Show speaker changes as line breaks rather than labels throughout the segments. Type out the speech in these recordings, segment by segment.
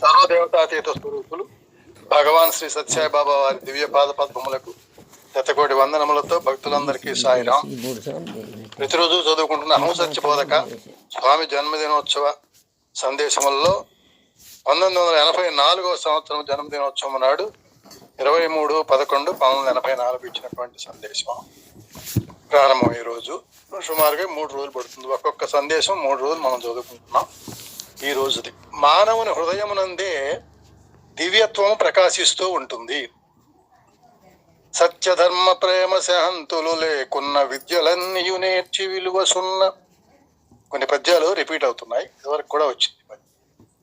సర్వదేవతాతీత స్వరూపులు భగవాన్ శ్రీ సత్యసాయి బాబా వారి దివ్య పాద పద్మములకు శతకోటి వందనములతో భక్తులందరికీ సాయిరాం. ప్రతిరోజు చదువుకుంటున్న హంసత్య బోధక స్వామి జన్మదినోత్సవ సందేశములలో 1984వ సంవత్సరం జన్మదినోత్సవం నాడు 23/11/1984 ఇచ్చినటువంటి సందేశం ప్రారంభం. ఈ రోజు సుమారుగా 3 రోజులు పడుతుంది. ఒక్కొక్క సందేశం 3 రోజులు మనం చదువుకుంటున్నాం. ఈ రోజుది మానవుని హృదయమునందే దివ్యత్వం ప్రకాశిస్తూ ఉంటుంది. సత్యధర్మ ప్రేమ శాంతులు లేకున్న విద్యలన్నీయు నేర్చి విలువ సున్న. కొన్ని పద్యాలు రిపీట్ అవుతున్నాయి, ఇదివరకు కూడా వచ్చింది.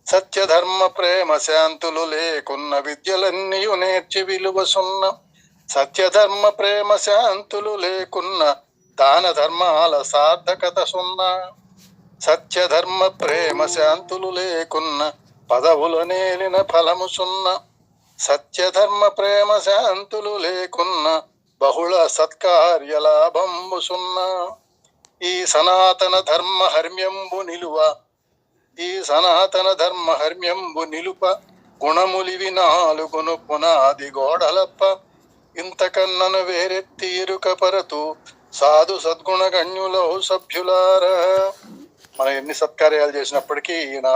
సత్యధర్మ ప్రేమ శాంతులు లేకున్న విద్యలన్నీయు నేర్చి విలువ సున్న. సత్యధర్మ ప్రేమ శాంతులు లేకున్న దాన ధర్మాల సార్థకత సున్నా. సత్యధర్మ ప్రేమ శాంతులు లేకున్న పదవుల నేలిన ఫలము సున్న. సత్యధర్మ ప్రేమ శాంతులు లేకున్న బహుళ సత్కార్య లాభంబు సున్న. ఈ సనాతన ధర్మ హర్మ్యంబు నిలువ, ఈ సనాతన ధర్మ హర్మ్యంబు నిలుప గుణములివి 4 పునాది గోడలప్ప. ఇంతకన్నను వేరెత్తి ఇరుక పరతు సాధు సద్గుణ గణ్యులో సభ్యులారా. మనం ఎన్ని సత్కార్యాలు చేసినప్పటికీ ఈయన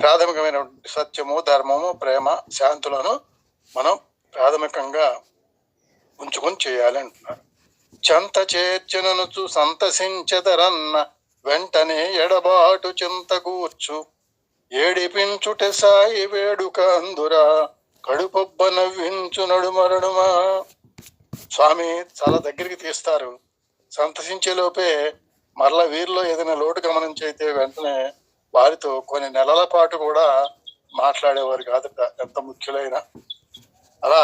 ప్రాథమికమైన సత్యము, ధర్మము, ప్రేమ, శాంతులను మనం ప్రాథమికంగా ఉంచుకొని చేయాలి అంటున్నారు. చెంత చేర్చననుచు సంతసించదరన్న వెంటనే ఎడబాటు చింతగూర్చు. ఏడిపించుటె సాయి వేడుక అందురా కడుపొబ్బ నవ్వించు నడుమరడుమా. స్వామి చాలా దగ్గరికి తీస్తారు. సంతసించే లోపే మరలా వీరిలో ఏదైనా లోటు గమనించైతే వెంటనే వారితో కొన్ని నెలల పాటు కూడా మాట్లాడేవారు కాదట, ఎంత ముఖ్యులైన. అలా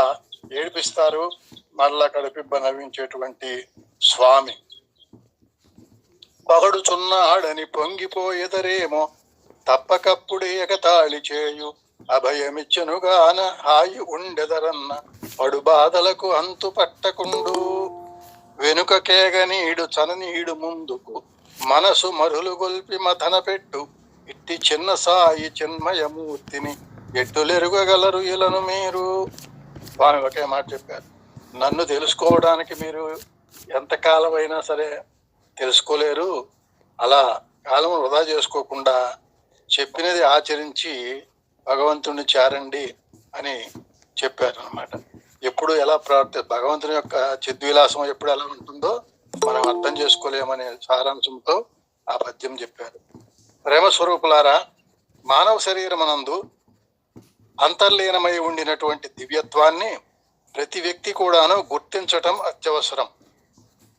ఏడిపిస్తారు, మరలా కడుపిబ్బ నవ్వించేటువంటి స్వామి. పగడుచున్నాడని పొంగిపోయేదరేమో తప్పకప్పుడే ఎగతాళి చేయు. అభయమిచ్చనుగాన హాయి ఉండెదరన్న పడు బాధలకు అంతు పట్టకుండు. వెనుక కేగనీడు చననీడు ముందుకు మనసు మరులు గొల్పి మథన పెట్టు. ఇట్టి చిన్న సాయి చిన్మయమూర్తిని ఎట్టులెరుగగలరు ఇలను మీరు. స్వామి ఒకే మాట చెప్పారు, నన్ను తెలుసుకోవడానికి మీరు ఎంతకాలమైనా సరే తెలుసుకోలేరు. అలా కాలం వృధా చేసుకోకుండా చెప్పినది ఆచరించి భగవంతుడిని చేరండి అని చెప్పారు అన్నమాట. ఎప్పుడు ఎలా భగవంతుని యొక్క చిద్విలాసం ఎప్పుడు ఎలా ఉంటుందో మనం అర్థం చేసుకోలేమనే సారాంశంతో ఆ పద్యం చెప్పారు. ప్రేమ స్వరూపులారా, మానవ శరీరమునందు అంతర్లీనమై ఉండినటువంటి దివ్యత్వాన్ని ప్రతి వ్యక్తి కూడాను గుర్తించటం అత్యవసరం.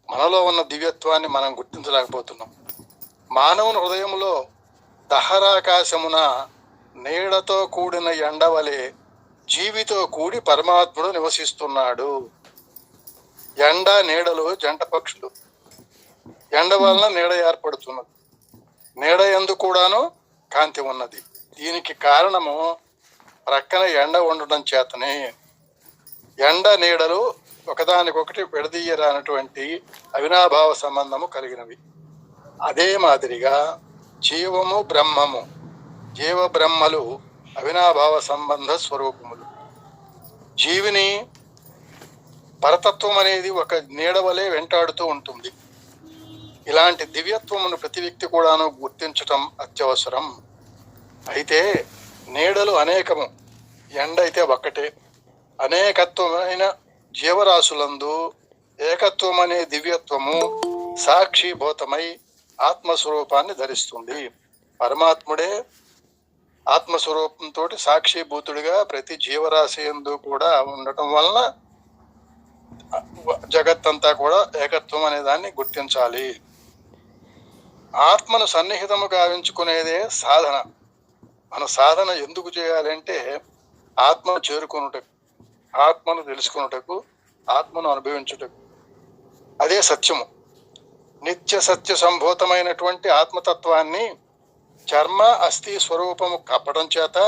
మనలో ఉన్న దివ్యత్వాన్ని మనం గుర్తించలేకపోతున్నాం. మానవుని హృదయంలో దహరాకాశమున నీడతో కూడిన ఎండవలే జీవితో కూడి పరమాత్ముడు నివసిస్తున్నాడు. ఎండ నీడలు జంట పక్షులు. ఎండ వలన నీడ ఏర్పడుతున్నది, నీడ యందు కూడాను కాంతి ఉన్నది. దీనికి కారణము ప్రక్కన ఎండ ఉండడం చేతనే. ఎండ నీడలు ఒకదానికొకటి విడదీయరానటువంటి అవినాభావ సంబంధము కలిగినవి. అదే మాదిరిగా జీవము బ్రహ్మము, జీవ బ్రహ్మలు అవినాభావ సంబంధ స్వరూపములు. జీవిని పరతత్వం అనేది ఒక నీడవలే వెంటాడుతూ ఉంటుంది. ఇలాంటి దివ్యత్వమును ప్రతి వ్యక్తి కూడాను గుర్తించటం అత్యవసరం. అయితే నీడలు అనేకము, ఎండ అయితే ఒక్కటే. అనేకత్వమైన జీవరాశులందు ఏకత్వం అనే దివ్యత్వము సాక్షిభూతమై ఆత్మస్వరూపాన్ని ధరిస్తుంది. పరమాత్ముడే ఆత్మస్వరూపంతో సాక్షిభూతుడిగా ప్రతి జీవరాశి యందు కూడా ఉండటం వలన జగత్తంతా కూడా ఏకత్వం అనే దాన్ని గుర్తించాలి. ఆత్మను సన్నిహితము గావించుకునేదే సాధన. మన సాధన ఎందుకు చేయాలంటే ఆత్మను చేరుకొనుటకు, ఆత్మను తెలుసుకొనుటకు, ఆత్మను అనుభవించుటకు. అదే సత్యము. నిత్య సత్య సంభూతమైనటువంటి ఆత్మతత్వాన్ని చర్మ అస్థి స్వరూపము కప్పడం చేత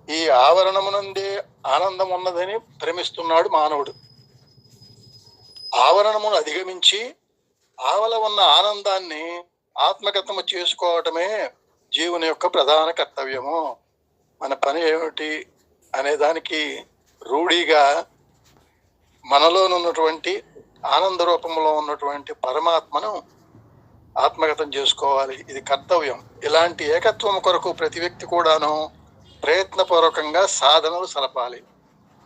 ఈ ఆవరణమునందే ఆనందం ఉన్నదని భ్రమిస్తున్నాడు మానవుడు. ఆవరణమును అధిగమించి ఆవల ఉన్న ఆనందాన్ని ఆత్మగతము చేసుకోవటమే జీవుని యొక్క ప్రధాన కర్తవ్యము. మన పని ఏమిటి అనే దానికి రూఢిగా మనలోనున్నటువంటి ఆనంద రూపంలో ఉన్నటువంటి పరమాత్మను ఆత్మగతం చేసుకోవాలి. ఇది కర్తవ్యం. ఇలాంటి ఏకత్వం కొరకు ప్రతి వ్యక్తి కూడాను ప్రయత్నపూర్వకంగా సాధనలు సలపాలి.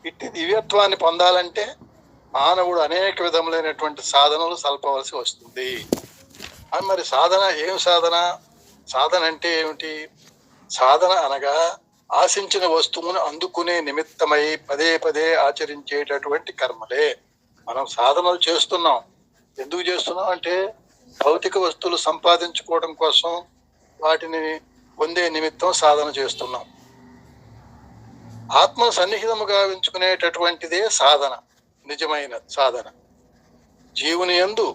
ఇట్టి దివ్యత్వాన్ని పొందాలంటే మానవుడు అనేక విధములైనటువంటి సాధనలు సలపవలసి వస్తుంది. మరి సాధన ఏం సాధన? సాధన అంటే ఏమిటి? సాధన అనగా ఆశించిన వస్తువును అందుకునే నిమిత్తమై పదే పదే ఆచరించేటటువంటి కర్మలే. మనం సాధనలు చేస్తున్నాం. ఎందుకు చేస్తున్నాం అంటే భౌతిక వస్తువులు సంపాదించుకోవడం కోసం, వాటిని పొందే నిమిత్తం సాధన చేస్తున్నాం. ఆత్మ సన్నిహితముగా ఉంచుకునేటటువంటిదే సాధన, నిజమైన సాధన. జీవుని యందు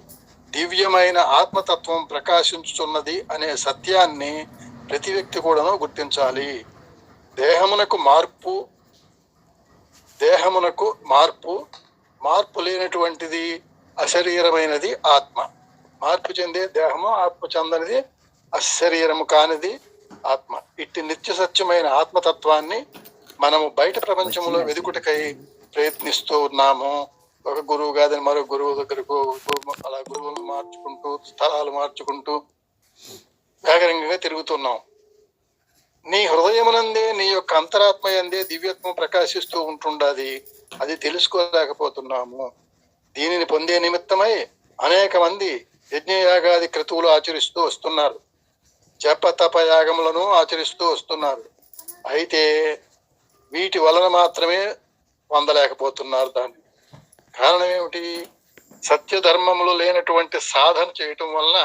దివ్యమైన ఆత్మతత్వం ప్రకాశించుతున్నది అనే సత్యాన్ని ప్రతి వ్యక్తి కూడాను గుర్తించాలి. దేహమునకు మార్పు లేనటువంటిది అశరీరమైనది ఆత్మ. మార్పు చెందే దేహము, ఆత్మ చెందనిది అశరీరము కానిది ఆత్మ. ఇట్టి నిత్య సత్యమైన ఆత్మతత్వాన్ని మనము బయట ప్రపంచంలో వెదుకుటకై ప్రయత్నిస్తూ ఉన్నాము. ఒక గురువు కాదని మరో గురువు దగ్గరకు అలా గురువులు మార్చుకుంటూ, స్థలాలు మార్చుకుంటూ వేగరంగా తిరుగుతున్నాం. నీ హృదయమునందే, నీ యొక్క అంతరాత్మ యందే దివ్యత్వం ప్రకాశిస్తూ ఉంటుండది. అది తెలుసుకోలేకపోతున్నాము. దీనిని పొందే నిమిత్తమై అనేక మంది యజ్ఞయాగాది క్రతువులు ఆచరిస్తూ వస్తున్నారు. జప తప యాగములను ఆచరిస్తూ వస్తున్నారు. అయితే వీటి వలన మాత్రమే పొందలేకపోతున్నారు. దాన్ని కారణం ఏమిటి? సత్యధర్మములు లేనటువంటి సాధన చేయటం వలన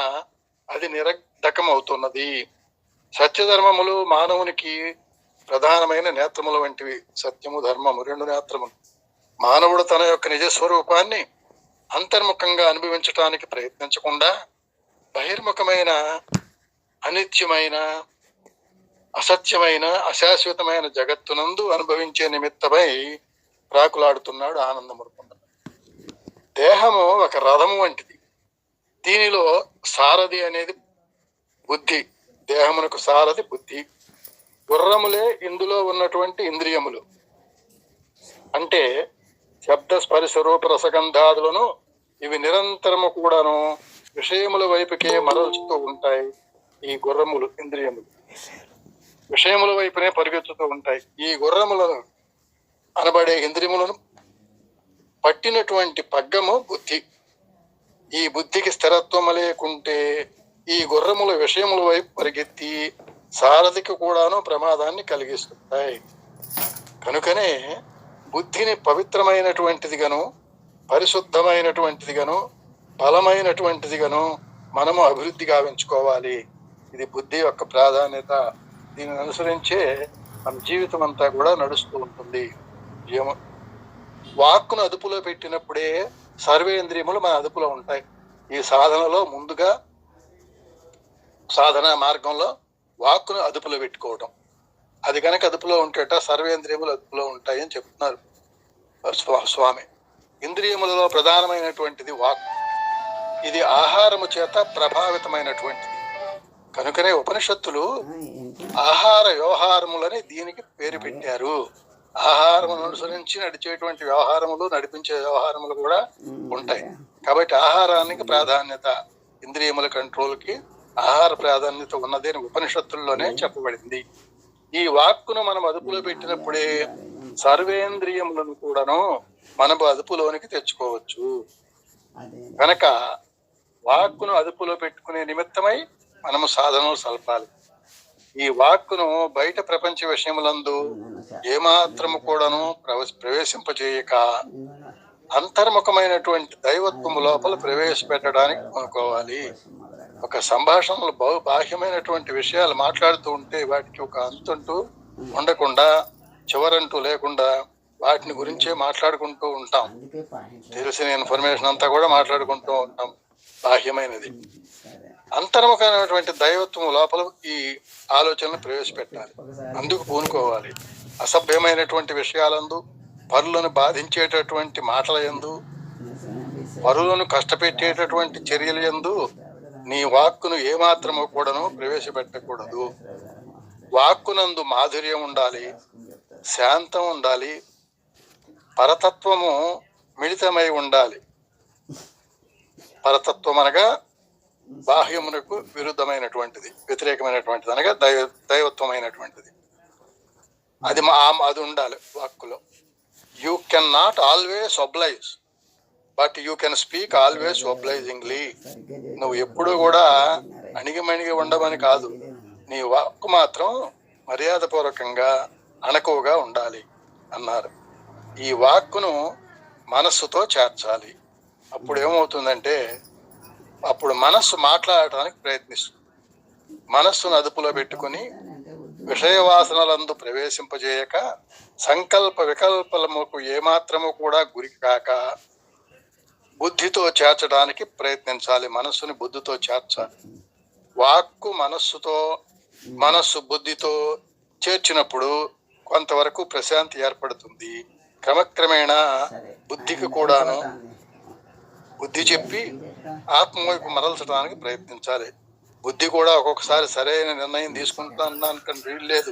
అది నిరర్ధకం అవుతున్నది. సత్యధర్మములు మానవునికి ప్రధానమైన నేత్రముల వంటివి. సత్యము, ధర్మము రెండు నేత్రములు. మానవుడు తన యొక్క నిజస్వరూపాన్ని అంతర్ముఖంగా అనుభవించటానికి ప్రయత్నించకుండా బహిర్ముఖమైన, అనిత్యమైన, అసత్యమైన, అశాశ్వతమైన జగత్తునందు అనుభవించే నిమిత్తమై ప్రాకులాడుతున్నాడు ఆనందమూర్ఖుడు. దేహము ఒక రథము వంటిది. దీనిలో సారథి అనేది బుద్ధి. దేహమునకు సారథి బుద్ధి. గుర్రములే ఇందులో ఉన్నటువంటి ఇంద్రియములు. అంటే శబ్ద, స్పర్శ, రూప, రసగంధాదులను ఇవి నిరంతరము కూడాను విషయముల వైపుకే మరల్చుతూ ఉంటాయి. ఈ గుర్రములు, ఇంద్రియములు విషయముల వైపునే పరిగెత్తుతూ ఉంటాయి. ఈ గుర్రములను అనబడే ఇంద్రియములను పట్టినటువంటి పగ్గము బుద్ధి. ఈ బుద్ధికి స్థిరత్వం లేకుంటే ఈ గుర్రముల విషయముల వైపు పరిగెత్తి సారథికి కూడాను ప్రమాదాన్ని కలిగిస్తుంటాయి. కనుకనే బుద్ధిని పవిత్రమైనటువంటిదిగాను, పరిశుద్ధమైనటువంటిదిగాను, బలమైనటువంటిదిగాను మనము అభివృద్ధి గావించుకోవాలి. ఇది బుద్ధి యొక్క ప్రాధాన్యత. దీనిని అనుసరించే మన జీవితం అంతా కూడా నడుస్తూ ఉంటుంది. వాక్కును అదుపులో పెట్టినప్పుడే సర్వేంద్రియములు మన అదుపులో ఉంటాయి. ఈ సాధనలో ముందుగా సాధన మార్గంలో వాక్కును అదుపులో పెట్టుకోవడం. అది కనుక అదుపులో ఉంటేట సర్వేంద్రియములు అదుపులో ఉంటాయి అని చెప్తున్నారు స్వామి. ఇంద్రియములలో ప్రధానమైనటువంటిది వాక్. ఇది ఆహారము చేత ప్రభావితమైనటువంటిది. కనుకనే ఉపనిషత్తులు ఆహార వ్యవహారములని దీనికి పేరు పెట్టారు. ఆహారమును అనుసరించి నడిచేటువంటి వ్యవహారములు, నడిపించే వ్యవహారములు కూడా ఉంటాయి. కాబట్టి ఆహారానికి ప్రాధాన్యత, ఇంద్రియముల కంట్రోల్కి ఆహార ప్రాధాన్యత ఉన్నది అని ఉపనిషత్తుల్లోనే చెప్పబడింది. ఈ వాక్కును మనం అదుపులో పెట్టినప్పుడే సర్వేంద్రియములను కూడాను మనం అదుపులోనికి తెచ్చుకోవచ్చు. కనుక వాక్కును అదుపులో పెట్టుకునే నిమిత్తమై మనము సాధనలు సలపాలి. ఈ వాక్కును బయట ప్రపంచ విషయములందు ఏమాత్రము కూడాను ప్రవేశింపచేయక అంతర్ముఖమైనటువంటి దైవత్వము లోపల ప్రవేశపెట్టడానికి అనుకోవాలి. ఒక సంభాషణలు బాహ్యమైనటువంటి విషయాలు మాట్లాడుతూ ఉంటే వాటికి ఒక అంతంటూ ఉండకుండా, చివరంటూ లేకుండా వాటిని గురించే మాట్లాడుకుంటూ ఉంటాం. తెలిసిన ఇన్ఫర్మేషన్ అంతా కూడా మాట్లాడుకుంటూ ఉంటాం. బాహ్యమైనది. అంతర్ముఖమైనటువంటి దైవత్వం లోపల ఈ ఆలోచనలు ప్రవేశపెట్టాలి. అందుకు పూనుకోవాలి. అసభ్యమైనటువంటి విషయాలందు, పరులను బాధించేటటువంటి మాటల యందు, పరులను కష్టపెట్టేటటువంటి చర్యల యందు నీ వాక్కును ఏమాత్రము కూడాను ప్రవేశపెట్టకూడదు. వాక్కునందు మాధుర్యం ఉండాలి, శాంతం ఉండాలి, పరతత్వము మిళితమై ఉండాలి. పరతత్వం అనగా బాహ్యమునకు విరుద్ధమైనటువంటిది, వ్యతిరేకమైనటువంటిది, అనగా దైవత్వమైనటువంటిది. అది ఉండాలి వాక్కులో. You can not always oblige, but you can speak always obligingly. నువ్వు ఎప్పుడు కూడా అణిగిమణిగి ఉండమని కాదు, నీ వాక్కు మాత్రం మర్యాదపూర్వకంగా అణకువగా ఉండాలి అన్నారు. ఈ వాక్కును మనస్సుతో చేర్చాలి. అప్పుడు ఏమవుతుందంటే, అప్పుడు మనస్సు మాట్లాడటానికి ప్రయత్నిస్తుంది. మనస్సును అదుపులో పెట్టుకుని విషయవాసనలందు ప్రవేశింపజేయక సంకల్ప వికల్పములకు ఏమాత్రము కూడా గురి కాక బుద్ధితో చేర్చడానికి ప్రయత్నించాలి. మనస్సుని బుద్ధితో చేర్చాలి. వాక్కు మనస్సు బుద్ధితో చేర్చినప్పుడు కొంతవరకు ప్రశాంతి ఏర్పడుతుంది. క్రమక్రమేణా బుద్ధికి కూడాను బుద్ధి చెప్పి ఆత్మవైపు మరల్చడానికి ప్రయత్నించాలి. బుద్ధి కూడా ఒక్కొక్కసారి సరైన నిర్ణయం తీసుకుంటాను వీల్లేదు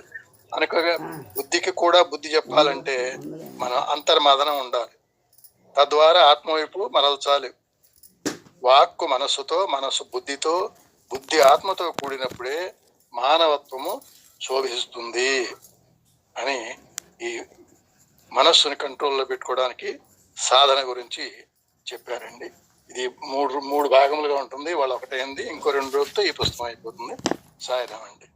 అనుకోగా బుద్ధికి కూడా బుద్ధి చెప్పాలంటే మన అంతర్మదనం ఉండాలి. తద్వారా ఆత్మవైపు మరల్చాలి. వాక్కు మనస్సుతో, మనస్సు బుద్ధితో, బుద్ధి ఆత్మతో కూడినప్పుడే మానవత్వము శోభిస్తుంది అని ఈ మనస్సుని కంట్రోల్లో పెట్టుకోవడానికి సాధన గురించి చెప్పారండి. ఇది మూడు భాగములుగా ఉంటుంది. వాళ్ళు ఒకటైంది, ఇంకో 2 రోజులతో ఈ పుస్తకం అయిపోతుంది. సాయిరాం అండి.